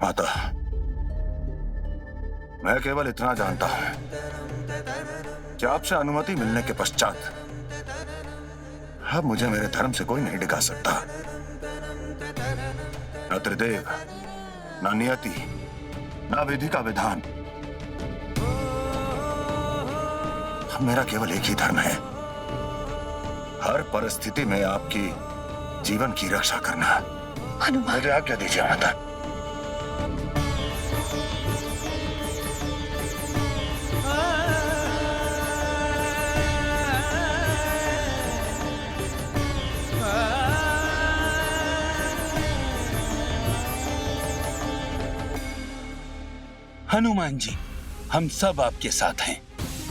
माता, मैं केवल इतना जानता हूं कि आपसे अनुमति मिलने के पश्चात अब मुझे मेरे धर्म से कोई नहीं डिगा सकता। न त्रिदेव, न नियति, न विधि का विधान। अब मेरा केवल एक ही धर्म है, हर परिस्थिति में आपकी जीवन की रक्षा करना। हनुमान, मुझे आज्ञा दीजिए माता। हनुमान जी, हम सब आपके साथ हैं।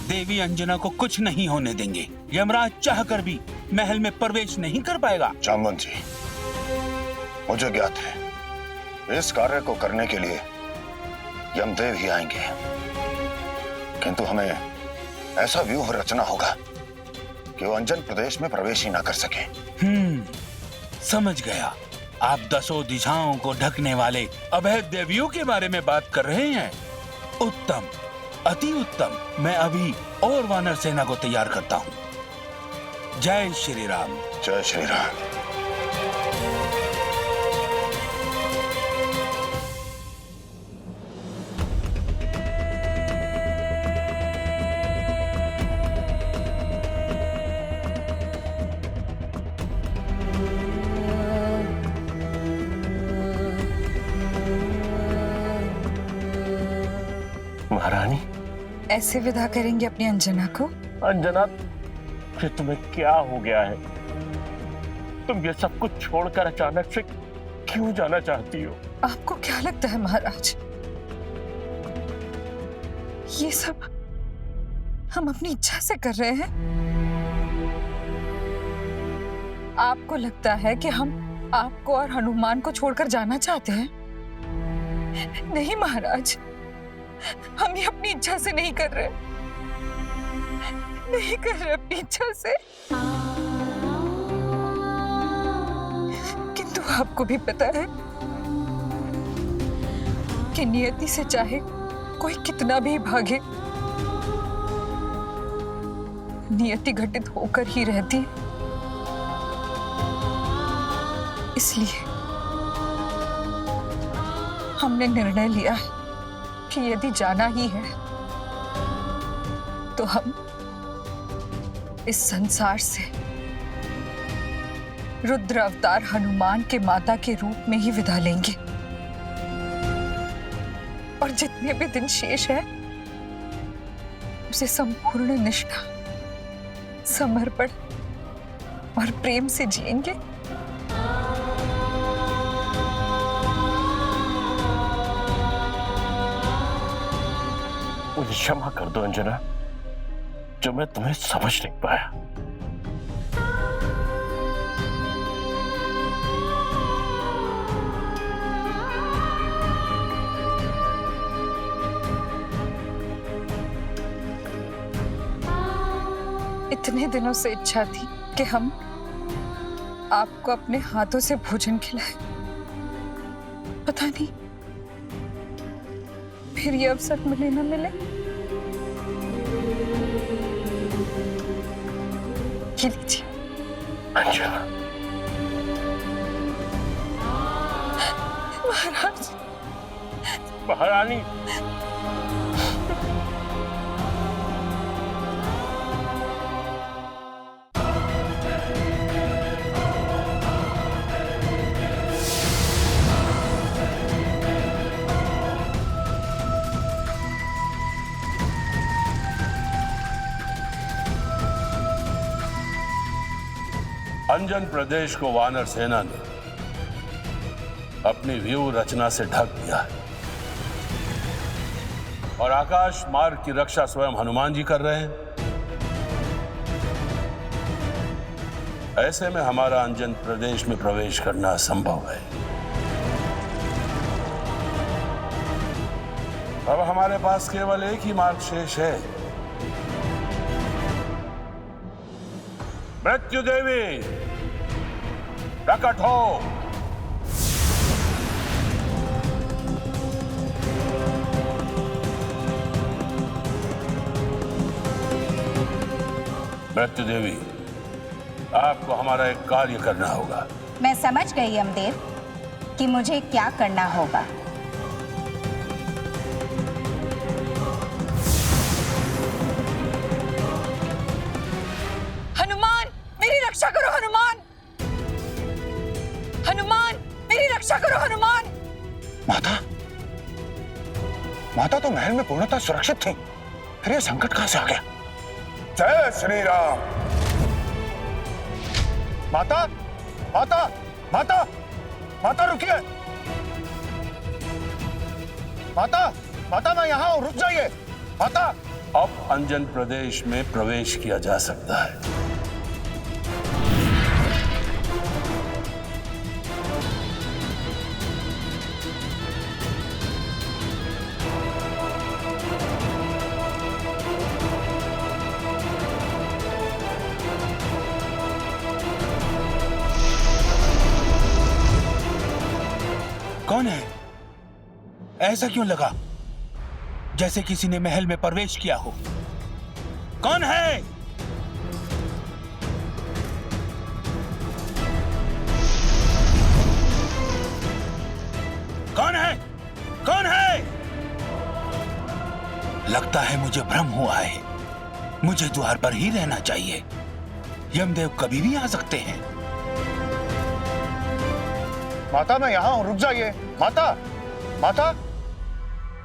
देवी अंजना को कुछ नहीं होने देंगे। यमराज चाहकर भी महल में प्रवेश नहीं कर पाएगा। जामवंत जी, मुझे ज्ञात है इस कार्य को करने के लिए यमदेव ही आएंगे, किंतु हमें ऐसा व्यूह रचना होगा कि वो अंजन प्रदेश में प्रवेश ही ना कर सके। समझ गया। आप 10 दिशाओं को ढकने वाले अभय देवियों के बारे में बात कर रहे हैं। उत्तम, अति उत्तम। मैं अभी और वानर सेना को तैयार करता हूँ। जय श्री राम। जय श्री राम। महारानी, ऐसे विदा करेंगे अपनी अंजना को? अंजना, फिर तुम्हें क्या हो गया है? तुम ये सब कुछ छोड़कर अचानक से क्यों जाना चाहती हो? आपको क्या लगता है महाराज, ये सब हम अपनी इच्छा से कर रहे हैं? आपको लगता है कि हम आपको और हनुमान को छोड़कर जाना चाहते हैं? नहीं महाराज, हम ये अपनी इच्छा से नहीं कर रहे, नहीं कर रहे अपनी इच्छा से। किंतु आपको भी पता है कि नियति से चाहे कोई कितना भी भागे, नियति घटित होकर ही रहती है। इसलिए हमने निर्णय लिया है कि यदि जाना ही है तो हम इस संसार से रुद्र अवतार हनुमान के माता के रूप में ही विदा लेंगे, और जितने भी दिन शेष है उसे संपूर्ण निष्ठा, समर्पण और प्रेम से जिएंगे। मुझे क्षमा कर दो अंजना, जो मैं तुम्हें समझ नहीं पाया। इतने दिनों से इच्छा थी कि हम आपको अपने हाथों से भोजन खिलाएं। पता नहीं फिर ये अवसर मिले न मिले। ये लीजिए। अंजना, महाराज। महारानी, अंजन प्रदेश को वानर सेना ने अपनी व्यूह रचना से ढक दिया है और आकाश मार्ग की रक्षा स्वयं हनुमान जी कर रहे हैं। ऐसे में हमारा अंजन प्रदेश में प्रवेश करना असंभव है। अब हमारे पास केवल एक ही मार्ग शेष है। मृत्यु देवी प्रकट हो। मृत्यु देवी, आपको हमारा एक कार्य करना होगा। मैं समझ गई यमदेव कि मुझे क्या करना होगा। हनुमान, मेरी रक्षा करो हनुमान! हनुमान, मेरी रक्षा करो हनुमान! माता, माता तो महल में पूर्णतः सुरक्षित थी, फिर ये संकट कहां से आ गया? जय श्री राम। माता, माता, माता, माता रुकिए। माता, माता मैं यहां हूं, रुक जाइए। माता। अब अंजन प्रदेश में प्रवेश किया जा सकता है। कौन है? ऐसा क्यों लगा जैसे किसी ने महल में प्रवेश किया हो? कौन है? कौन है? कौन है? लगता है मुझे भ्रम हुआ है। मुझे द्वार पर ही रहना चाहिए। यमदेव कभी भी आ सकते हैं। माता मैं यहां हूं, रुक जाइए। माता, माता,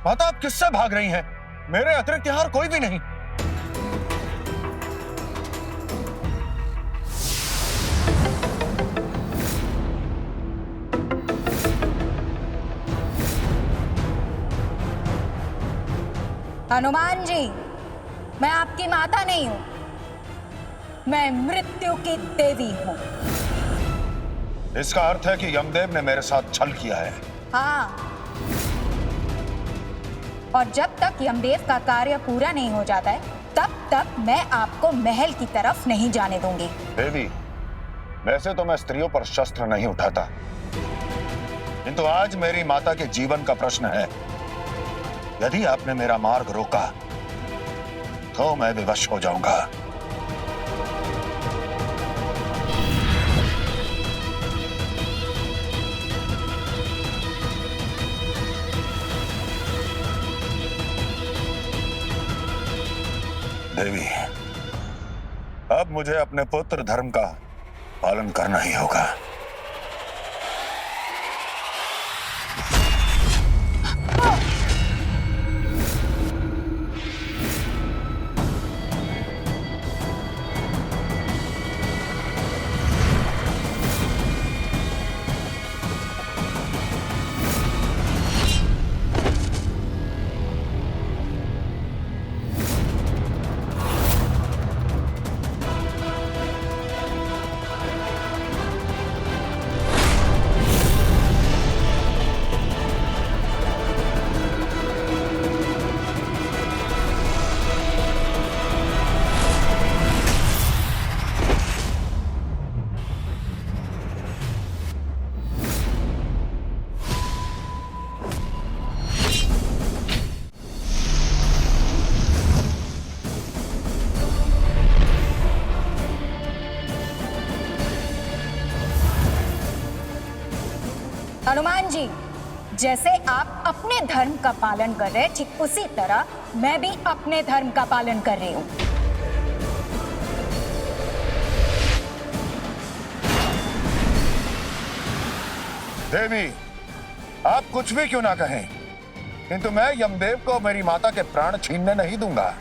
माता आप किससे भाग रही हैं? मेरे अतिरिक्त यहां और कोई भी नहीं। हनुमान जी, मैं आपकी माता नहीं हूं, मैं मृत्यु की देवी हूं। इसका अर्थ है कि यमदेव ने मेरे साथ छल किया है। हाँ, और जब तक यमदेव का कार्य पूरा नहीं हो जाता है, तब तक मैं आपको महल की तरफ नहीं जाने दूंगी। देवी, वैसे तो मैं स्त्रियों पर शस्त्र नहीं उठाता, किंतु आज मेरी माता के जीवन का प्रश्न है। यदि आपने मेरा मार्ग रोका तो मैं विवश हो जाऊंगा। देवी, अब मुझे अपने पुत्र धर्म का पालन करना ही होगा। हनुमान जी, जैसे आप अपने धर्म का पालन कर रहे हैं, ठीक उसी तरह मैं भी अपने धर्म का पालन कर रही हूं। देवी, आप कुछ भी क्यों ना कहें, किंतु मैं यमदेव को मेरी माता के प्राण छीनने नहीं दूंगा।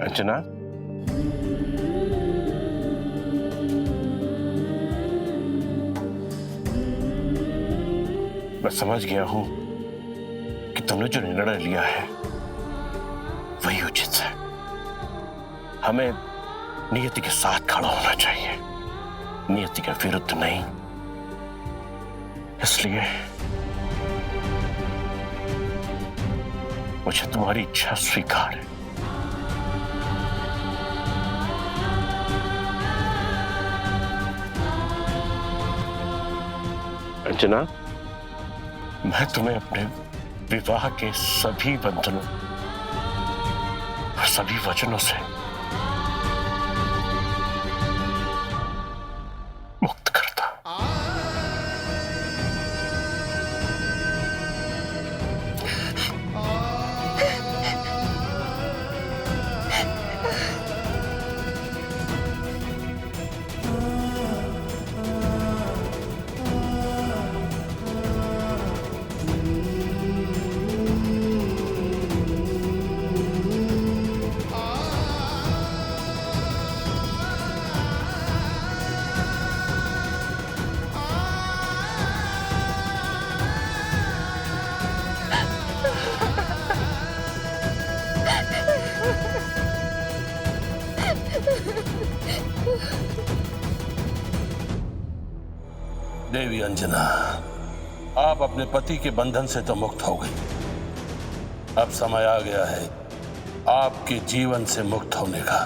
अर्चना, मैं समझ गया हूं कि तुमने जो निर्णय लिया है वही उचित है। हमें नियति के साथ खड़ा होना चाहिए, नियति के विरुद्ध नहीं। इसलिए मुझे तुम्हारी इच्छा स्वीकार है। अर्चना, मैं तुम्हें अपने विवाह के सभी बंधनों और सभी वचनों से मुक्त करता। देवी अंजना, आप अपने पति के बंधन से तो मुक्त हो गई। अब समय आ गया है आपके जीवन से मुक्त होने का।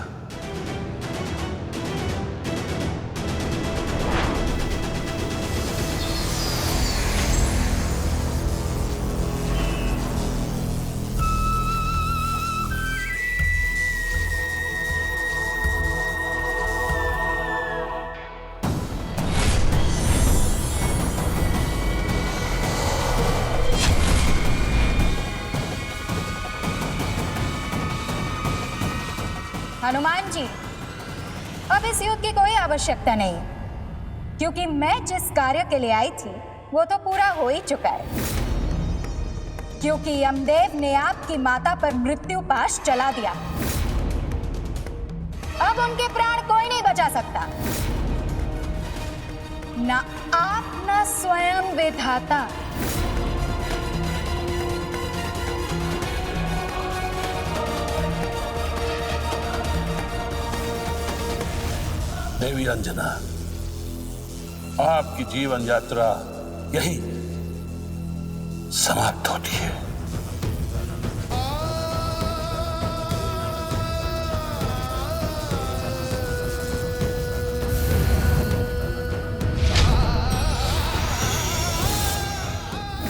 हनुमान जी, अब इस युद्ध की कोई आवश्यकता नहीं, क्योंकि मैं जिस कार्य के लिए आई थी वो तो पूरा हो ही चुका है। क्योंकि यमदेव ने आपकी माता पर मृत्यु पाश चला दिया। अब उनके प्राण कोई नहीं बचा सकता, ना आप ना स्वयं विधाता। देवी अंजना, आपकी जीवन यात्रा यही समाप्त होती है।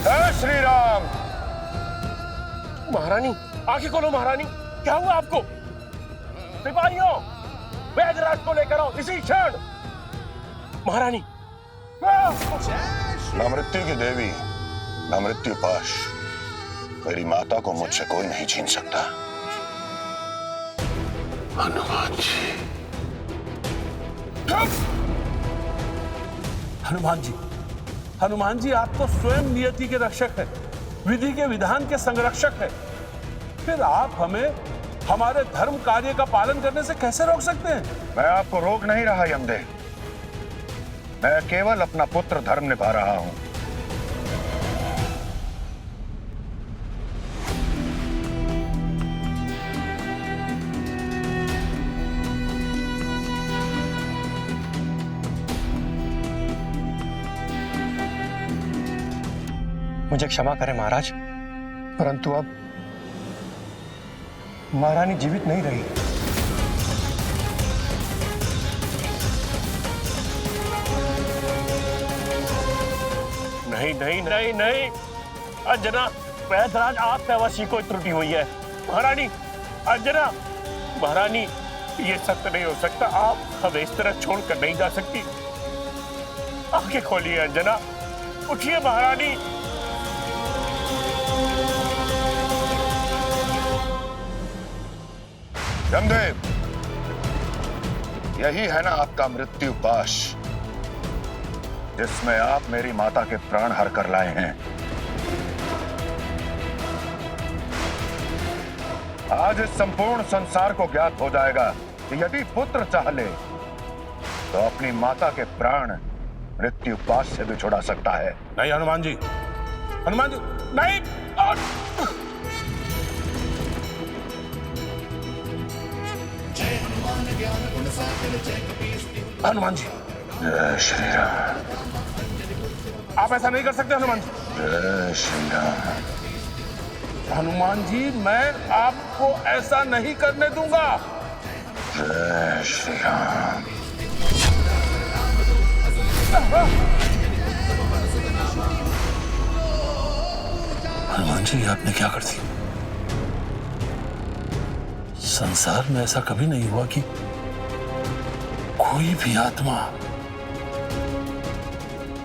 जय श्री राम। महारानी, आंखें खोलो महारानी, क्या हुआ आपको? सिपाहियों, वैदराज को लेकर आओ इसी क्षण। महारानी, न मृत्यु की देवी न मृत्यु पाश, मेरी माता को मुझसे कोई नहीं छीन सकता। हनुमान जी। हनुमान जी, हनुमान जी, आप तो स्वयं नियति के रक्षक हैं, विधि के विधान के संरक्षक हैं। फिर आप हमें हमारे धर्म कार्य का पालन करने से कैसे रोक सकते हैं? मैं आपको रोक नहीं रहा यमदेव, मैं केवल अपना पुत्र धर्म निभा रहा हूं। मुझे क्षमा करें महाराज, परंतु अब महारानी जीवित नहीं रही। नहीं नहीं नहीं नहीं, अंजना, वैदराज आपसे अवश्य कोई त्रुटि हुई है। महारानी, अंजना, महारानी, ये सत्य नहीं हो सकता। आप हमें इस तरह छोड़कर नहीं जा सकती। आंखें खोलिए अंजना, उठिए महारानी। यमदेव, यही है ना आपका मृत्यु पाश, जिसमें आप मेरी माता के प्राण हर कर लाए हैं। आज इस संपूर्ण संसार को ज्ञात हो जाएगा कि यदि पुत्र चाह ले तो अपनी माता के प्राण मृत्यु पाश से भी छुड़ा सकता है। नहीं हनुमान जी, हनुमान जी, नहीं। हनुमान जी, जय श्री राम। आप ऐसा नहीं कर सकते हनुमान जी। जय श्री राम। हनुमान जी, मैं आपको ऐसा नहीं करने दूंगा। जय श्री राम। हनुमान जी, आपने क्या कर दिया? संसार में ऐसा कभी नहीं हुआ कि कोई भी आत्मा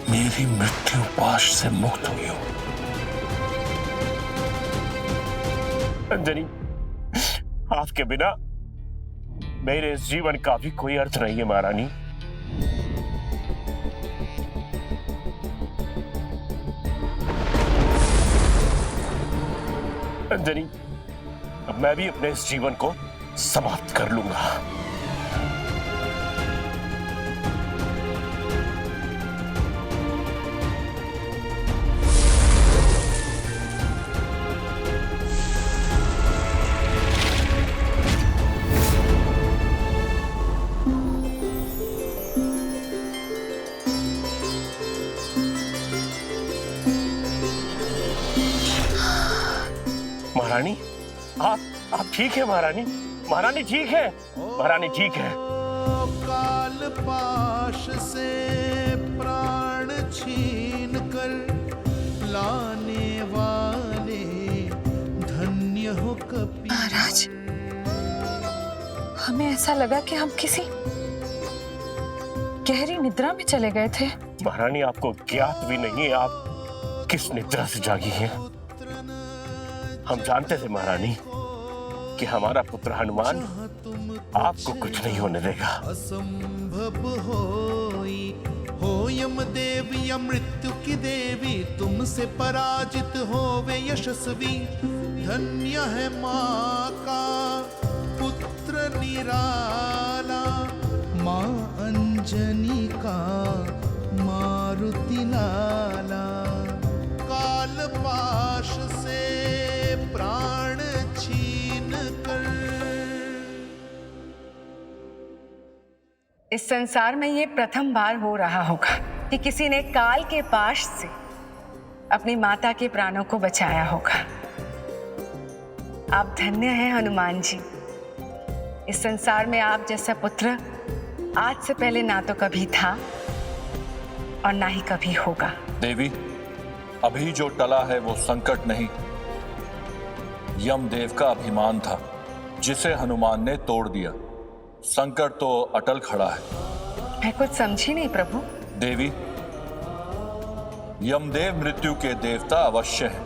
मेरी मृत्यु पाश से मुक्त हुई हो। अंजनी, आपके बिना मेरे इस जीवन का भी कोई अर्थ नहीं है महारानी। अंजनी, अब मैं भी अपने इस जीवन को समाप्त कर लूंगा। महारानी, आप ठीक है महारानी? महारानी ठीक है? महारानी ठीक है? काल पाश से प्राण छीन कर लाने वाले धन्य हो कपि। महाराज, हमें ऐसा लगा कि हम किसी गहरी निद्रा में चले गए थे। महारानी, आपको ज्ञात भी नहीं है आप किस निद्रा से जागी हैं। हम जानते थे महारानी कि हमारा पुत्र हनुमान आपको कुछ नहीं होने देगा। असंभव हो यम देवी या मृत्यु की देवी, तुमसे पराजित होवे यशस्वी। धन्य है माँ का पुत्र निराला, माँ अंजनी का मारुति लाला। काल पाश से प्राण छीन कर। इस संसार में ये प्रथम बार हो रहा होगा कि किसी ने काल के पाश से अपनी माता के प्राणों को बचाया होगा। आप धन्य हैं हनुमान जी। इस संसार में आप जैसा पुत्र आज से पहले ना तो कभी था और ना ही कभी होगा। देवी, अभी जो टला है वो संकट नहीं, यमदेव का अभिमान था जिसे हनुमान ने तोड़ दिया। संकट तो अटल खड़ा है। मैं कुछ समझी नहीं प्रभु। देवी, यमदेव मृत्यु के देवता अवश्य हैं,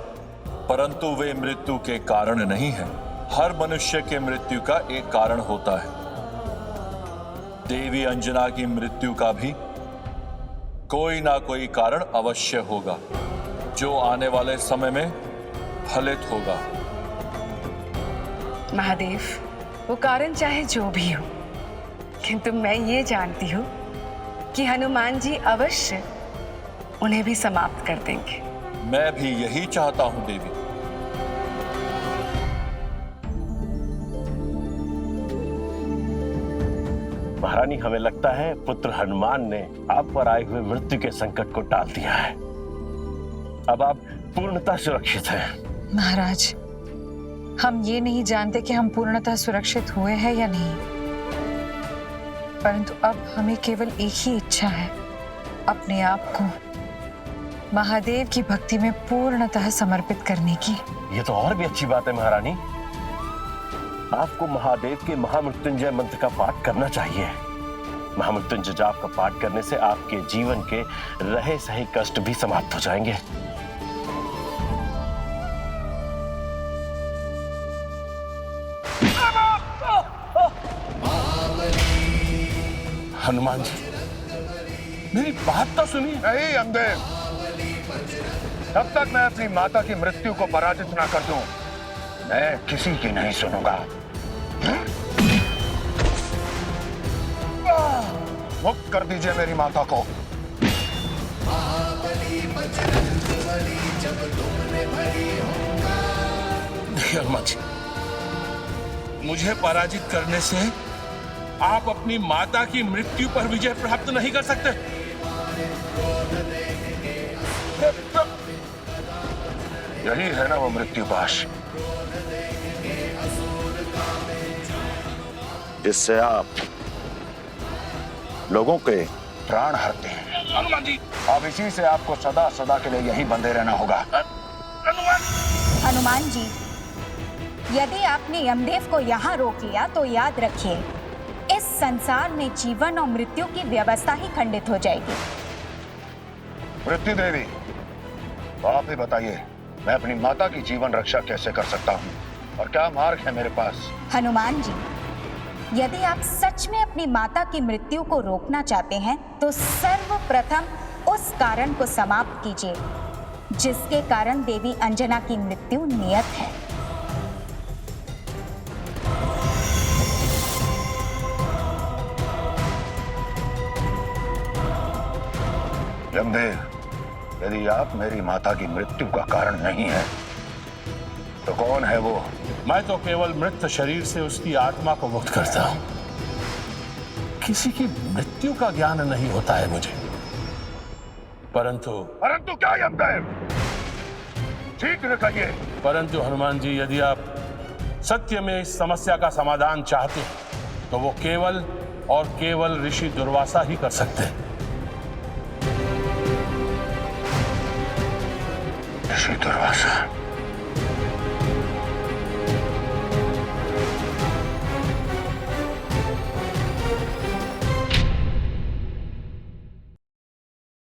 परंतु वे मृत्यु के कारण नहीं हैं। हर मनुष्य के मृत्यु का एक कारण होता है। देवी अंजना की मृत्यु का भी कोई ना कोई कारण अवश्य होगा, जो आने वाले समय में फलित होगा। महादेव, वो कारण चाहे जो भी हो, किंतु मैं ये जानती हूँ कि हनुमान जी अवश्य उन्हें भी समाप्त कर देंगे। मैं भी यही चाहता हूं देवी। महारानी, हमें लगता है पुत्र हनुमान ने आप पर आए हुए मृत्यु के संकट को टाल दिया है। अब आप पूर्णतः सुरक्षित हैं। महाराज, हम ये नहीं जानते कि हम पूर्णतः सुरक्षित हुए हैं या नहीं, परंतु अब हमें केवल एक ही इच्छा है, अपने आप को महादेव की भक्ति में पूर्णतः समर्पित करने की। ये तो और भी अच्छी बात है महारानी। आपको महादेव के महामृत्युंजय मंत्र का पाठ करना चाहिए। महामृत्युंजय जाप का पाठ करने से आपके जीवन के रहे सहे कष्ट भी समाप्त हो जाएंगे। हनुमान जी, मेरी बात तो सुनिए। नहीं यमदेव, तब तक मैं अपनी माता की मृत्यु को पराजित ना कर दूं, मैं किसी की नहीं सुनूंगा। मुक्त कर दीजिए मेरी माता को। देखिए हनुमान जी, मुझे पराजित करने से आप अपनी माता की मृत्यु पर विजय प्राप्त नहीं कर सकते। यही है ना वो मृत्यु पाश, जिससे आप लोगों के प्राण हरते हैं। हनुमान जी, अब इसी से आपको सदा सदा के लिए यही बंधे रहना होगा। हनुमान हनुमान जी, यदि आपने यमदेव को यहाँ रोक लिया तो याद रखिए, इस संसार में जीवन और मृत्यु की व्यवस्था ही खंडित हो जाएगी। मृत्यु देवी, तो आप ही बताइए, मैं अपनी माता की जीवन रक्षा कैसे कर सकता हूँ और क्या मार्ग है मेरे पास? हनुमान जी, यदि आप सच में अपनी माता की मृत्यु को रोकना चाहते हैं तो सर्वप्रथम उस कारण को समाप्त कीजिए जिसके कारण देवी अंजना की मृत्यु नियत है। यमदेव, यदि आप मेरी माता की मृत्यु का कारण नहीं है तो कौन है वो? मैं तो केवल मृत शरीर से उसकी आत्मा को मुक्त करता हूं। किसी की मृत्यु का ज्ञान नहीं होता है मुझे। परंतु क्या यमदेव? ठीक न कहिए। परंतु हनुमान जी, यदि आप सत्य में इस समस्या का समाधान चाहते हैं तो वो केवल और केवल ऋषि दुर्वासा ही कर सकते हैं। ऋषि दुर्वासा?